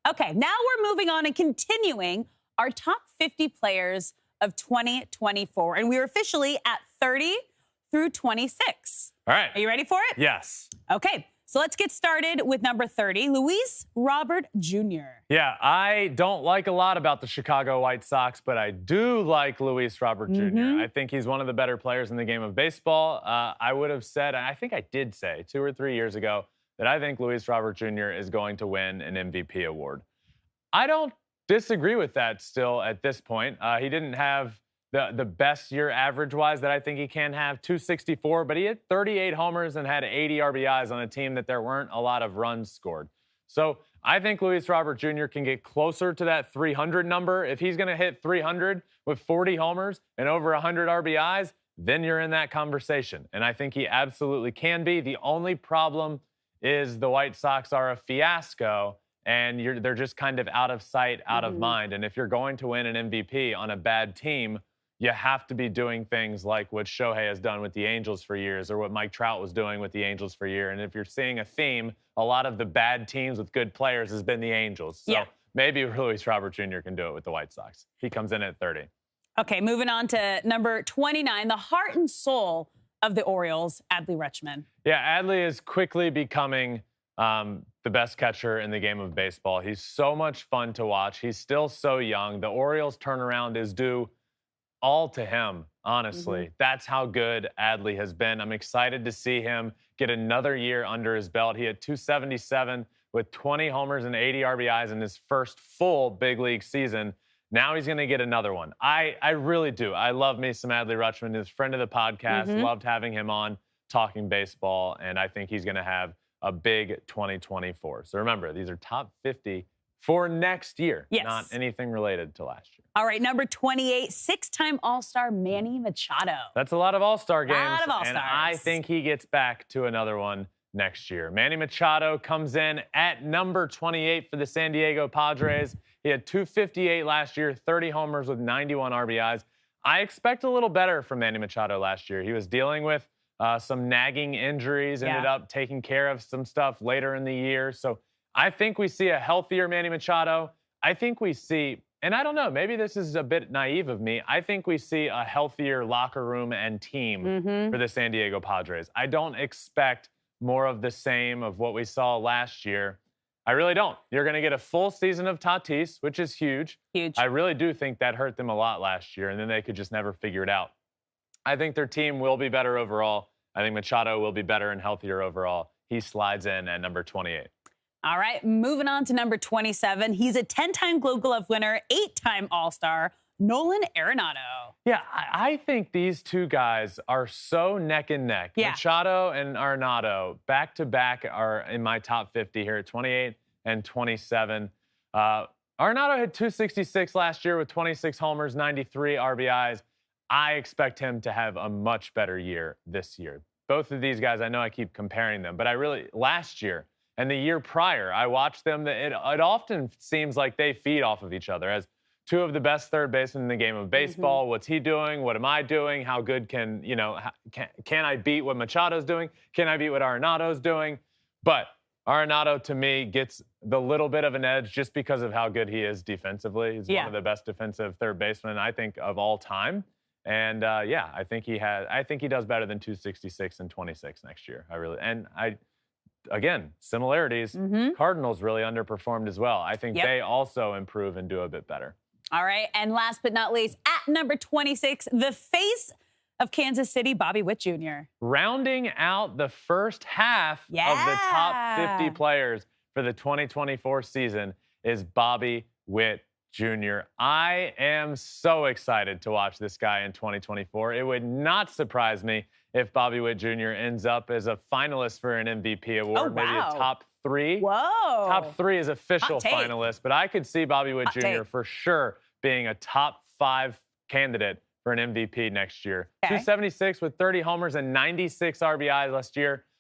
Okay, now we're moving on and continuing our top 50 players of 2024. And we're officially at 30 through 26. All right. Are you ready for it? Yes. Okay, so let's get started with number 30, Luis Robert Jr. Yeah, I don't like a lot about the Chicago White Sox, but I do like Luis Robert Jr. I think he's one of the better players in the game of baseball. I would have said, and I think I did say 2 or 3 years ago, that I think Luis Robert Jr. is going to win an MVP award. I don't disagree with that still at this point. He didn't have the best year average-wise that I think he can have, 264, but he hit 38 homers and had 80 RBIs on a team that there weren't a lot of runs scored. So I think Luis Robert Jr. can get closer to that 300 number. If he's going to hit 300 with 40 homers and over 100 RBIs, then you're in that conversation. And I think he absolutely can be. The only problem is the White Sox are a fiasco, and they're just kind of out of sight, out of mind. And if you're going to win an MVP on a bad team, you have to be doing things like what Shohei has done with the Angels for years, or what Mike Trout was doing with the Angels for years. And if you're seeing a theme, a lot of the bad teams with good players has been the Angels. So maybe Luis Robert Jr. can do it with the White Sox. He comes in at 30. Okay, moving on to number 29, the heart and soul of the Orioles, Adley Wretman. Yeah, Adley is quickly becoming the best catcher in the game of baseball. He's so much fun to watch. He's still so young. The Orioles turnaround is due all to him, honestly. That's how good Adley has been. I'm excited to see him get another year under his belt. He had 277 with 20 homers and 80 RBIs in his first full big league season. Now he's going to get another one. I really do. I love me some Adley Wretman. He's a friend of the podcast. Loved having him on talking baseball, and I think he's going to have a big 2024. So remember, these are top 50 for next year, not anything related to last year. All right, number 28, 6-time All-Star Manny Machado. That's a lot of All-Star games, and I think he gets back to another one next year. Manny Machado comes in at number 28 for the San Diego Padres. He had 258 last year, 30 homers with 91 RBIs. I expect a little better from Manny Machado last year. He was dealing with some nagging injuries, ended up taking care of some stuff later in the year. So I think we see a healthier Manny Machado. I think we see, and I don't know, maybe this is a bit naive of me, I think we see a healthier locker room and team for the San Diego Padres. I don't expect more of the same of what we saw last year. I really don't. You're going to get a full season of Tatis, which is huge. I really do think that hurt them a lot last year, and then they could just never figure it out. I think their team will be better overall. I think Machado will be better and healthier overall. He slides in at number 28. All right, moving on to number 27. He's a 10-time Gold Glove winner, 8-time All-Star, Nolan Arenado. Yeah, I think these two guys are so neck and neck. Machado and Arenado, back-to-back, are in my top 50 here at 28 and 27. Arenado had 266 last year with 26 homers, 93 RBIs. I expect him to have a much better year this year. Both of these guys, I know I keep comparing them, but last year and the year prior, I watched them. It often seems like they feed off of each other as two of the best third basemen in the game of baseball. What's he doing? What am I doing? How good can I beat what Machado's doing? Can I beat what Arenado's doing? But Arenado, to me, gets the little bit of an edge just because of how good he is defensively. He's one of the best defensive third basemen, I think, of all time. And I think he does better than 266 and 26 next year. Again, similarities. Cardinals really underperformed as well. I think they also improve and do a bit better. All right, and last but not least, at number 26, the face of Kansas City, Bobby Witt Jr. Rounding out the first half of the top 50 players for the 2024 season is Bobby Witt Jr. I am so excited to watch this guy in 2024. It would not surprise me if Bobby Witt Jr. ends up as a finalist for an MVP award, maybe a top 3. Whoa. Top 3 is official finalist, but I could see Bobby Witt Jr. for sure being a top 5 candidate for an MVP next year. 276 with 30 homers and 96 RBIs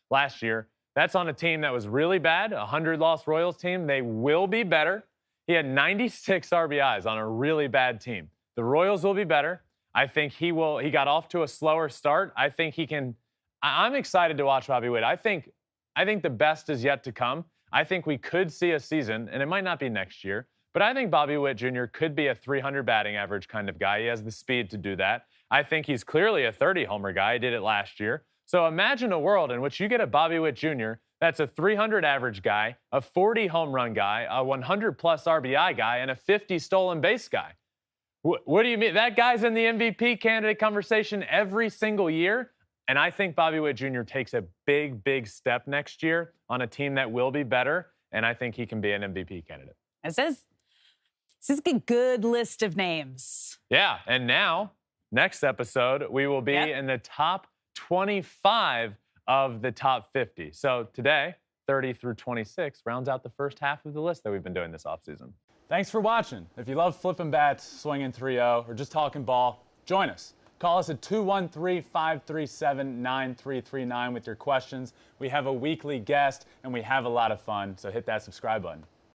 last year. That's on a team that was really bad, a 100-loss Royals team. They will be better. He had 96 RBIs on a really bad team. The Royals will be better. I think he will. He got off to a slower start. I think he can. I'm excited to watch Bobby Witt. I think the best is yet to come. I think we could see a season, and it might not be next year, but I think Bobby Witt Jr. could be a 300 batting average kind of guy. He has the speed to do that. I think he's clearly a 30 homer guy. He did it last year. So imagine a world in which you get a Bobby Witt Jr. that's a 300 average guy, a 40 home run guy, a 100 plus RBI guy, and a 50 stolen base guy. What do you mean? That guy's in the MVP candidate conversation every single year. And I think Bobby Witt Jr. takes a big, big step next year on a team that will be better. And I think he can be an MVP candidate. This is a good list of names. Yeah. And now, next episode, we will be in the top 25 of the top 50. So today, 30 through 26 rounds out the first half of the list that we've been doing this offseason. Thanks for watching. If you love flipping bats, swinging 3-0, or just talking ball, join us. Call us at 213-537-9339 with your questions. We have a weekly guest, and we have a lot of fun, so hit that subscribe button.